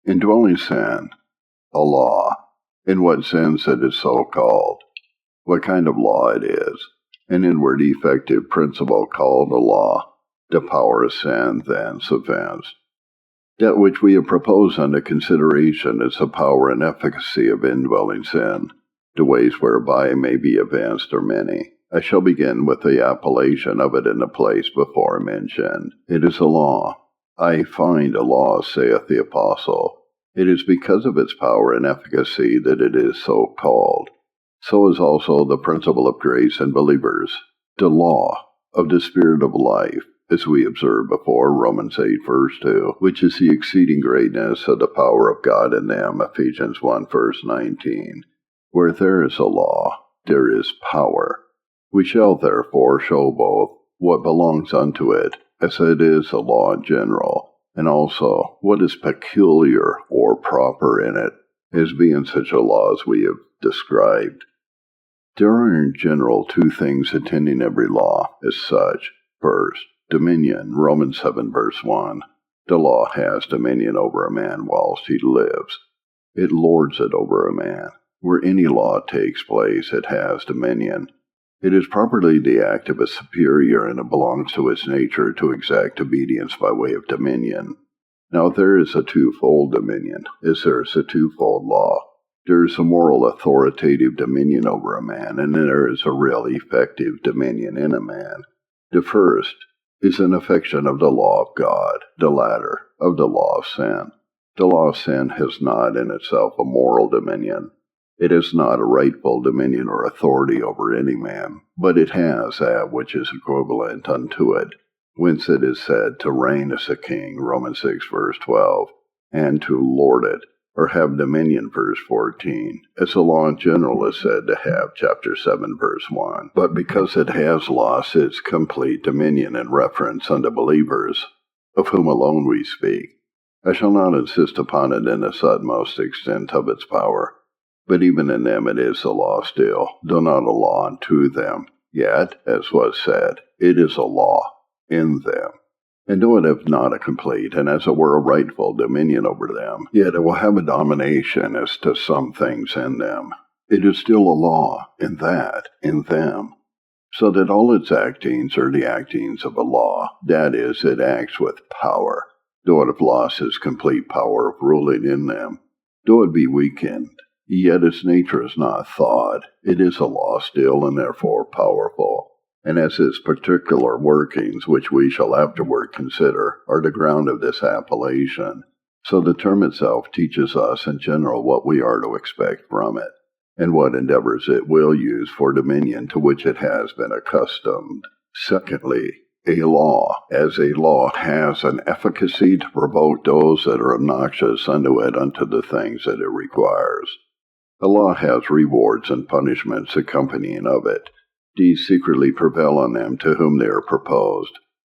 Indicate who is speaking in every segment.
Speaker 1: Indwelling-Sin, a law, in what sense it is so called, what kind of law it is, an inward effective principle called a law, the power of sin, thence, evinced. That which we have proposed under consideration is the power and efficacy of indwelling sin. The ways whereby it may be evinced are many. I shall begin with the appellation of it in the place before mentioned. It is a law. I find a law, saith the Apostle. It is because of its power and efficacy that it is so called. So is also the principle of grace in believers, the law of the Spirit of life, as we observed before, Romans 8, verse 2, which is the exceeding greatness of the power of God in them, Ephesians 1, verse 19. Where there is a law, there is power. We shall therefore show both what belongs unto it, as it is a law in general, and also what is peculiar or proper in it, as being such a law as we have described. There are in general two things attending every law as such. First, dominion, Romans 7, verse 1. The law has dominion over a man whilst he lives. It lords it over a man. Where any law takes place, it has dominion. It is properly the act of a superior, and it belongs to its nature to exact obedience by way of dominion. Now there is a twofold dominion, as there is a twofold law. There is a moral authoritative dominion over a man, and there is a real effective dominion in a man. The first is an affection of the law of God, the latter of the law of sin. The law of sin has not in itself a moral dominion. It has not a rightful dominion or authority over any man, but it has that which is equivalent unto it, whence it is said to reign as a king, Romans 6, verse 12, and to lord it, or have dominion, verse 14, as the law in general is said to have, chapter 7, verse 1. But because it has lost its complete dominion in reference unto believers, of whom alone we speak, I shall not insist upon it in its utmost extent of its power. But even in them it is a law still, though not a law unto them. Yet, as was said, it is a law in them. And though it have not a complete, and as it were a rightful dominion over them, yet it will have a domination as to some things in them. It is still a law in them. So that all its actings are the actings of a law, that is, it acts with power, though it have lost its complete power of ruling in them, though it be weakened. Yet its nature is not thought. It is a law still, and therefore powerful. And as its particular workings, which we shall afterward consider, are the ground of this appellation, so the term itself teaches us in general what we are to expect from it, and what endeavors it will use for dominion to which it has been accustomed. Secondly, a law, as a law, has an efficacy to provoke those that are obnoxious unto it unto the things that it requires. The law has rewards and punishments accompanying of it. These secretly prevail on them to whom they are proposed,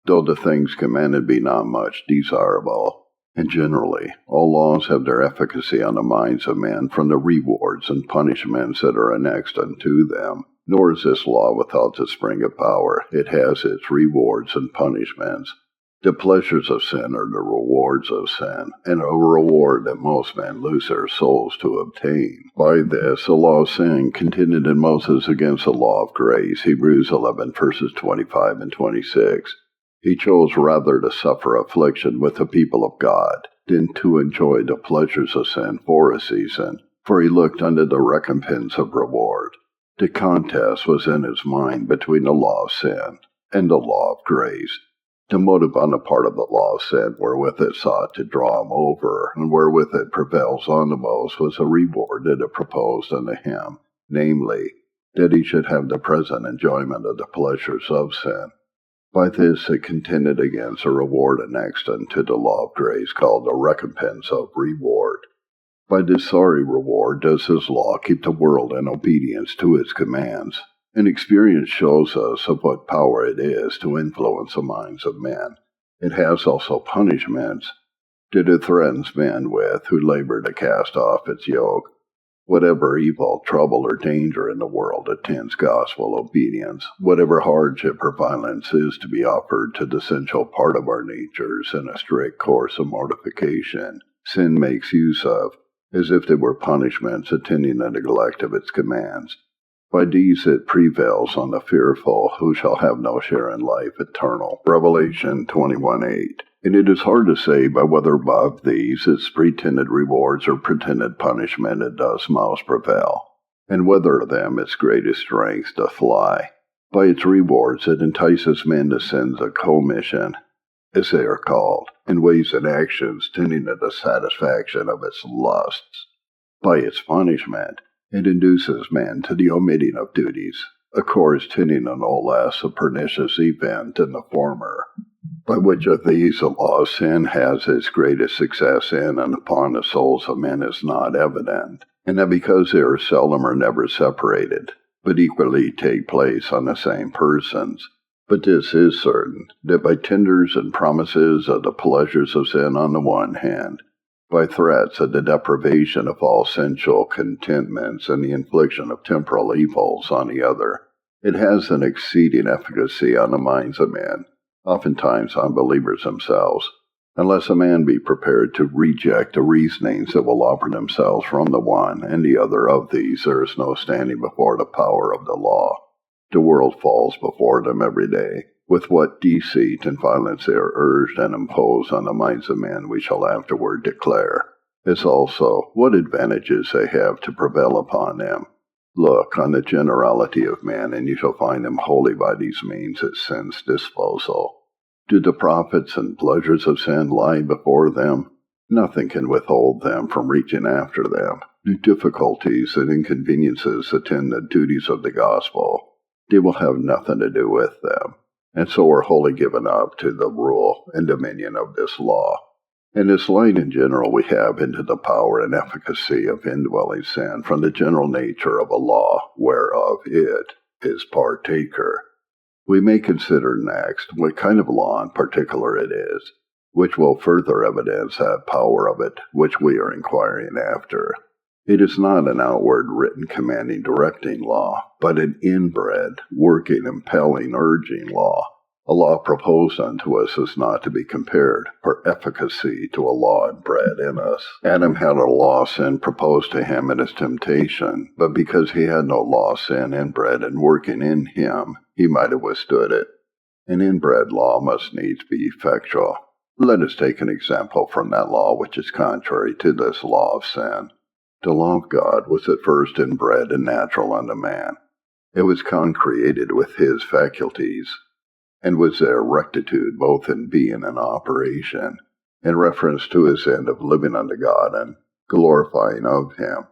Speaker 1: though the things commanded be not much desirable. And generally, all laws have their efficacy on the minds of men from the rewards and punishments that are annexed unto them. Nor is this law without the spring of power. It has its rewards and punishments. The pleasures of sin are the rewards of sin, and a reward that most men lose their souls to obtain. By this, the law of sin contended in Moses against the law of grace, Hebrews 11, verses 25 and 26. He chose rather to suffer affliction with the people of God than to enjoy the pleasures of sin for a season, for he looked unto the recompense of reward. The contest was in his mind between the law of sin and the law of grace. The motive on the part of the law of sin wherewith it sought to draw him over, and wherewith it prevails on the most, was a reward that it proposed unto him, namely, that he should have the present enjoyment of the pleasures of sin. By this it contended against a reward annexed unto the law of grace, called the recompense of reward. By this sorry reward does his law keep the world in obedience to its commands, and experience shows us of what power it is to influence the minds of men. It has also punishments that it threatens men with who labor to cast off its yoke. Whatever evil, trouble, or danger in the world attends gospel obedience, whatever hardship or violence is to be offered to the essential part of our natures in a strict course of mortification, sin makes use of, as if they were punishments attending the neglect of its commands. By these it prevails on the fearful, who shall have no share in life eternal. Revelation 21:8. And it is hard to say by whether above these its pretended rewards or pretended punishment it does most prevail, and whether of them its greatest strength doth lie. By its rewards it entices men to sins of commission, as they are called, in ways and actions tending to the satisfaction of its lusts. By its punishment it induces men to the omitting of duties, a course tending to no less a pernicious event than the former. By which of these the law of sin has its greatest success in and upon the souls of men is not evident, and that because they are seldom or never separated, but equally take place on the same persons. But this is certain, that by tenders and promises of the pleasures of sin on the one hand, by threats of the deprivation of all sensual contentments and the infliction of temporal evils on the other, it has an exceeding efficacy on the minds of men, oftentimes unbelievers themselves, unless a man be prepared to reject the reasonings that will offer themselves from the one and the other of these. There is no standing before the power of the law. The world falls before them every day. With what deceit and violence they are urged and imposed on the minds of men we shall afterward declare, as also what advantages they have to prevail upon them. Look on the generality of men, and you shall find them wholly by these means at sin's disposal. Do the profits and pleasures of sin lie before them? Nothing can withhold them from reaching after them. Do difficulties and inconveniences attend the duties of the gospel? They will have nothing to do with them, and so are wholly given up to the rule and dominion of this law. In this light in general we have into the power and efficacy of indwelling-sin from the general nature of a law whereof it is partaker. We may consider next what kind of law in particular it is, which will further evidence that power of it which we are inquiring after. It is not an outward written commanding directing law, but an inbred, working, impelling, urging law. A law proposed unto us is not to be compared, for efficacy, to a law inbred in us. Adam had a law sin proposed to him in his temptation, but because he had no law sin inbred and working in him, he might have withstood it. An inbred law must needs be effectual. Let us take an example from that law which is contrary to this law of sin. The law of God was at first inbred and natural unto man. It was concreated with his faculties, and was their rectitude both in being and operation, in reference to his end of living unto God and glorifying of him.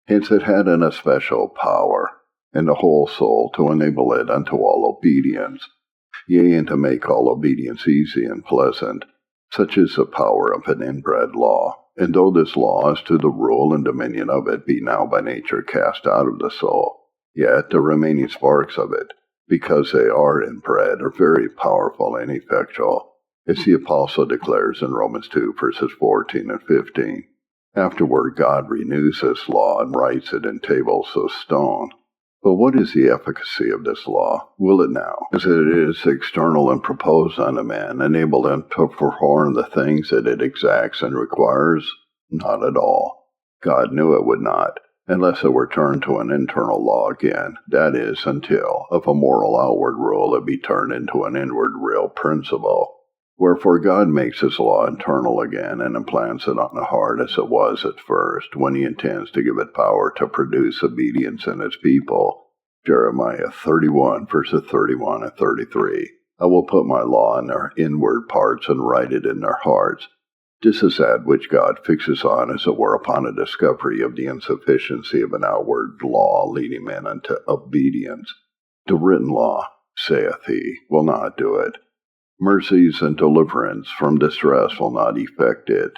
Speaker 1: Hence it had an especial power in the whole soul to enable it unto all obedience, yea, and to make all obedience easy and pleasant. Such is the power of an inbred law. And though this law as to the rule and dominion of it be now by nature cast out of the soul, yet the remaining sparks of it, because they are inbred, are very powerful and effectual, as the Apostle declares in Romans 2, verses 14 and 15. Afterward God renews this law and writes it in tables of stone. But what is the efficacy of this law? Will it now, as it is external and proposed unto man, enable them to perform the things that it exacts and requires? Not at all. God knew it would not, unless it were turned to an internal law again, that is, until, of a moral outward rule, it be turned into an inward real principle. Wherefore God makes his law internal again, and implants it on the heart as it was at first, when he intends to give it power to produce obedience in his people. Jeremiah 31, verses 31 and 33. I will put my law in their inward parts and write it in their hearts. This is that which God fixes on, as it were, upon a discovery of the insufficiency of an outward law leading men unto obedience. The written law, saith he, will not do it. Mercies and deliverance from distress will not effect it.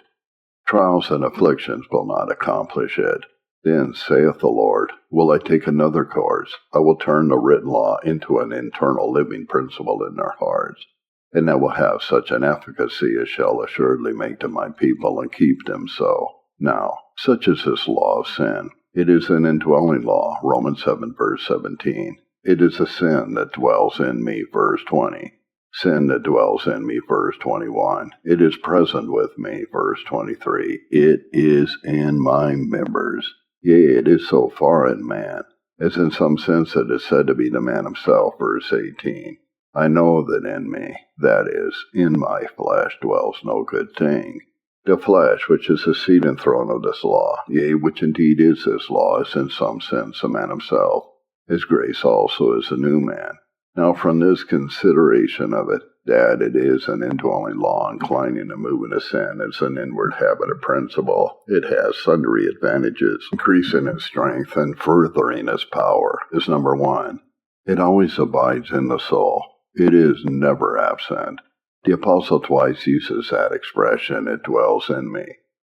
Speaker 1: Trials and afflictions will not accomplish it. Then, saith the Lord, will I take another course. I will turn the written law into an internal living principle in their hearts, and that will have such an efficacy as shall assuredly make to my people and keep them so. Now, such is this law of sin. It is an indwelling law, Romans 7, verse 17. It is a sin that dwells in me, verse 20. sin that dwells in me, verse 21. It is present with me, verse 23. It is in my members. Yea, it is so far in man, as in some sense it is said to be the man himself, verse 18. I know that in me, that is, in my flesh, dwells no good thing. The flesh, which is the seat and throne of this law, yea, which indeed is this law, is in some sense a man himself. His grace also is a new man. Now from this consideration of it, that it is an indwelling law inclining and moving to sin, is an inward habit or principle. It has sundry advantages, increasing its strength and furthering its power, is number one. It always abides in the soul. It is never absent. The Apostle twice uses that expression, it dwells in me.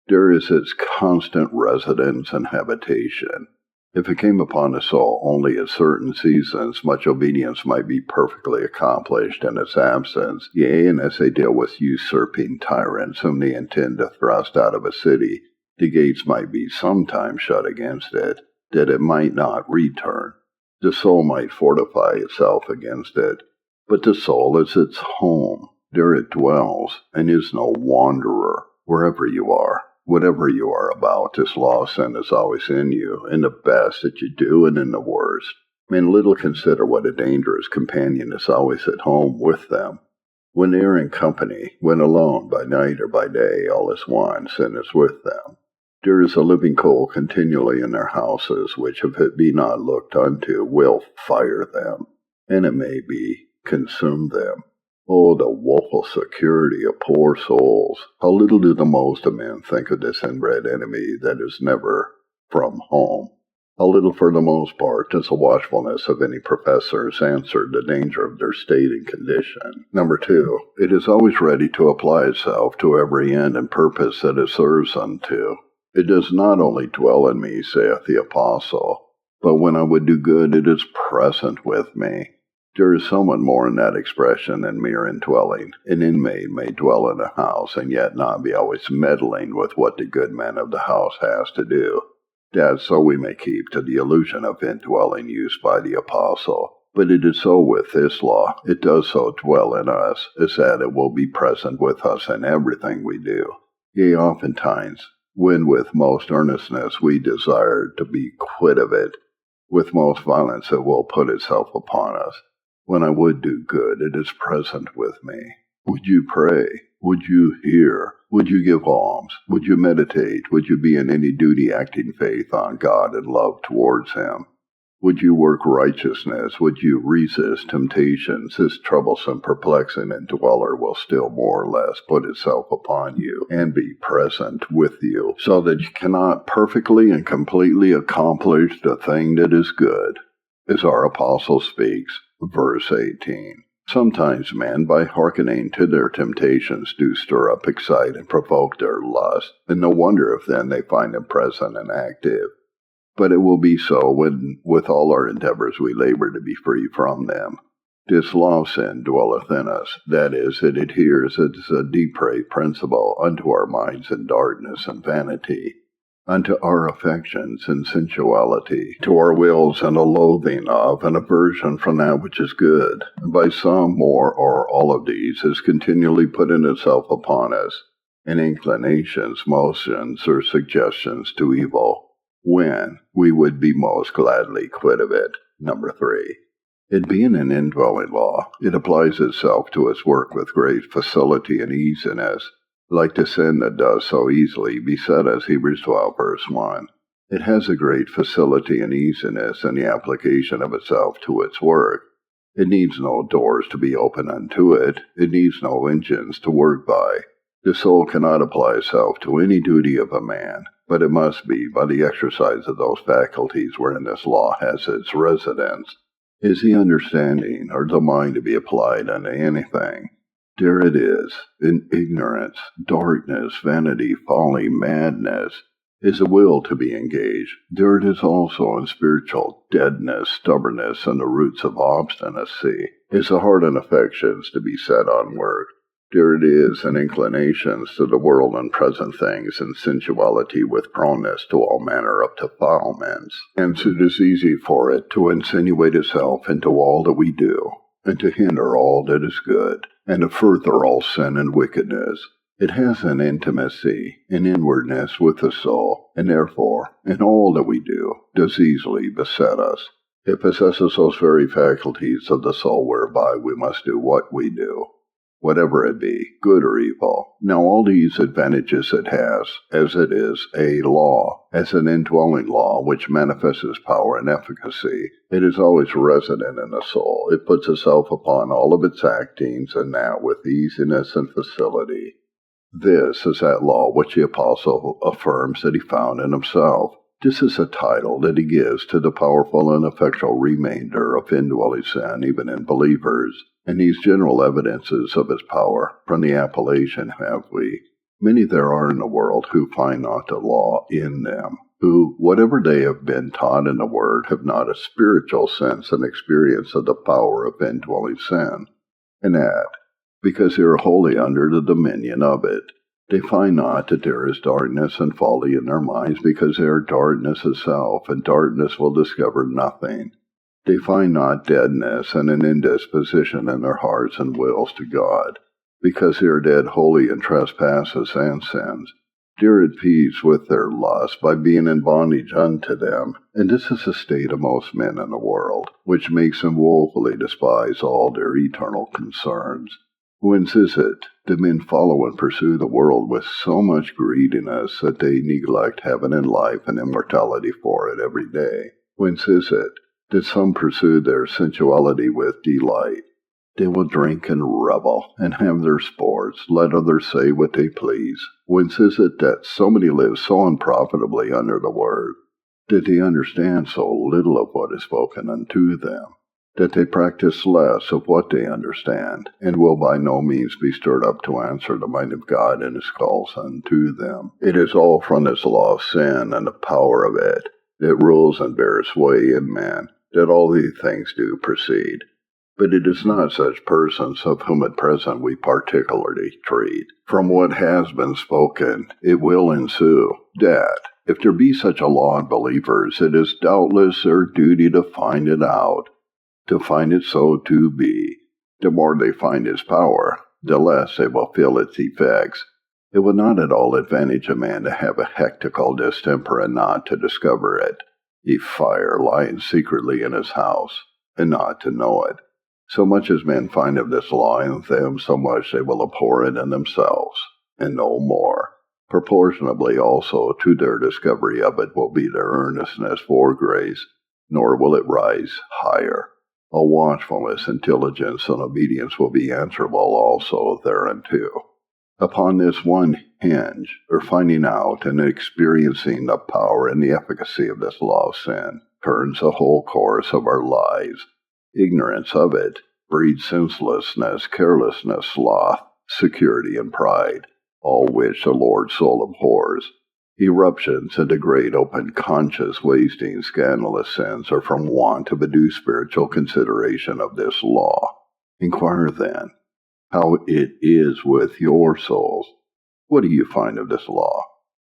Speaker 1: There is its constant residence and habitation. If it came upon the soul only at certain seasons, much obedience might be perfectly accomplished in its absence. Yea, and as they deal with usurping tyrants whom they intend to thrust out of a city, the gates might be sometimes shut against it, that it might not return. The soul might fortify itself against it. But the soul is its home. There it dwells, and is no wanderer. Wherever you are, whatever you are about, this law of sin is always in you, in the best that you do and in the worst. Men little consider what a dangerous companion is always at home with them. When they are in company, when alone, by night or by day, all is one, sin is with them. There is a living coal continually in their houses, which if it be not looked unto, will fire them, and it may be consume them. Oh, the woeful security of poor souls! How little do the most of men think of this inbred enemy that is never from home. How little for the most part does the watchfulness of any professors answer the danger of their state and condition. Number two, it is always ready to apply itself to every end and purpose that it serves unto. It does not only dwell in me, saith the Apostle, but when I would do good, it is present with me. There is somewhat more in that expression than mere indwelling. An inmate may dwell in a house and yet not be always meddling with what the good man of the house has to do. That so we may keep to the illusion of indwelling used by the Apostle. But it is so with this law. It does so dwell in us, as that it will be present with us in everything we do. Yea, oftentimes, when with most earnestness we desire to be quit of it, with most violence it will put itself upon us. When I would do good, it is present with me. Would you pray? Would you hear? Would you give alms? Would you meditate? Would you be in any duty acting faith on God and love towards Him? Would you work righteousness? Would you resist temptations? This troublesome, perplexing indweller will still more or less put itself upon you and be present with you, so that you cannot perfectly and completely accomplish the thing that is good. As our Apostle speaks, verse 18. Sometimes men, by hearkening to their temptations, do stir up, excite, and provoke their lust, and no wonder if then they find them present and active. But it will be so when, with all our endeavors, we labor to be free from them. This law of sin dwelleth in us, that is, it adheres as a depraved principle unto our minds in darkness and vanity, unto our affections and sensuality, to our wills and a loathing of and aversion from that which is good. And by some, more, or all of these is continually putting itself upon us, in inclinations, motions, or suggestions to evil, when we would be most gladly quit of it. Number 3. It being an indwelling law, it applies itself to its work with great facility and easiness, like the sin that does so easily beset us, Hebrews 12, verse 1. It has a great facility and easiness in the application of itself to its work. It needs no doors to be opened unto it. It needs no engines to work by. The soul cannot apply itself to any duty of a man, but it must be by the exercise of those faculties wherein this law has its residence. Is the understanding or the mind to be applied unto anything? There it is, in ignorance, darkness, vanity, folly, madness. Is the will to be engaged? There it is also in spiritual deadness, stubbornness, and the roots of obstinacy. Is the heart and affections to be set on work? There it is in inclinations to the world and present things, and sensuality with proneness to all manner of defilements. Hence it is easy for it to insinuate itself into all that we do, and to hinder all that is good, and to further all sin and wickedness. It has an intimacy, an inwardness with the soul, and therefore, in all that we do, does easily beset us. It possesses those very faculties of the soul whereby we must do what we do, whatever it be, good or evil. Now all these advantages it has, as it is a law, as an indwelling law which manifests its power and efficacy. It is always resident in the soul. It puts itself upon all of its actings, and that with easiness and facility. This is that law which the apostle affirms that he found in himself. This is a title that he gives to the powerful and effectual remainder of Indwelling-Sin, even in believers. And these general evidences of his power, from the appellation have we. Many there are in the world who find not the law in them, who, whatever they have been taught in the word, have not a spiritual sense and experience of the power of Indwelling-Sin. And that, because they are wholly under the dominion of it, they find not that there is darkness and folly in their minds, because they are darkness itself, and darkness will discover nothing. They find not deadness and an indisposition in their hearts and wills to God, because they are dead wholly in trespasses and sins. They are at peace with their lusts by being in bondage unto them, and this is the state of most men in the world, which makes them woefully despise all their eternal concerns. Whence is it that men follow and pursue the world with so much greediness that they neglect heaven and life and immortality for it every day? Whence is it that some pursue their sensuality with delight? They will drink and revel and have their sports, let others say what they please. Whence is it that so many live so unprofitably under the word, that they understand so little of what is spoken unto them, that they practice less of what they understand, and will by no means be stirred up to answer the mind of God in his calls unto them? It is all from this law of sin and the power of it that rules and bears sway in man, that all these things do proceed. But it is not such persons of whom at present we particularly treat. From what has been spoken, it will ensue that, if there be such a law in believers, it is doubtless their duty to find it out, to find it so to be. The more they find his power, the less they will feel its effects. It would not at all advantage a man to have a hectical distemper and not to discover it, a fire lying secretly in his house, and not to know it. So much as men find of this law in them, so much they will abhor it in themselves, and no more. Proportionably also to their discovery of it will be their earnestness for grace, nor will it rise higher. All watchfulness and diligence and obedience will be answerable also thereunto. Upon this one hinge, or finding out and experiencing the power and the efficacy of this law of sin, turns the whole course of our lives. Ignorance of it breeds senselessness, carelessness, sloth, security, and pride, all which the Lord's soul abhors. Eruptions into great open conscious wasting scandalous sins are from want of a due spiritual consideration of this law. Inquire then how it is with your souls. What do you find of this law?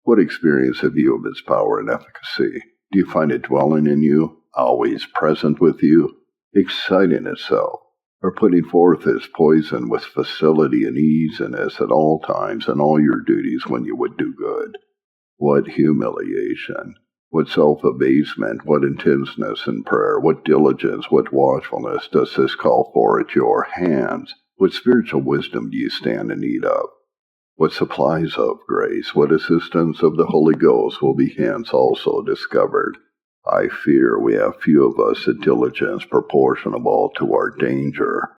Speaker 1: What experience have you of its power and efficacy? Do you find it dwelling in you, always present with you, exciting itself, or putting forth its poison with facility and easiness at all times and all your duties when you would do good? What humiliation, what self-abasement, what intenseness in prayer, what diligence, what watchfulness does this call for at your hands? What spiritual wisdom do you stand in need of? What supplies of grace, what assistance of the Holy Ghost will be hence also discovered? I fear we have few of us a diligence proportionable to our danger.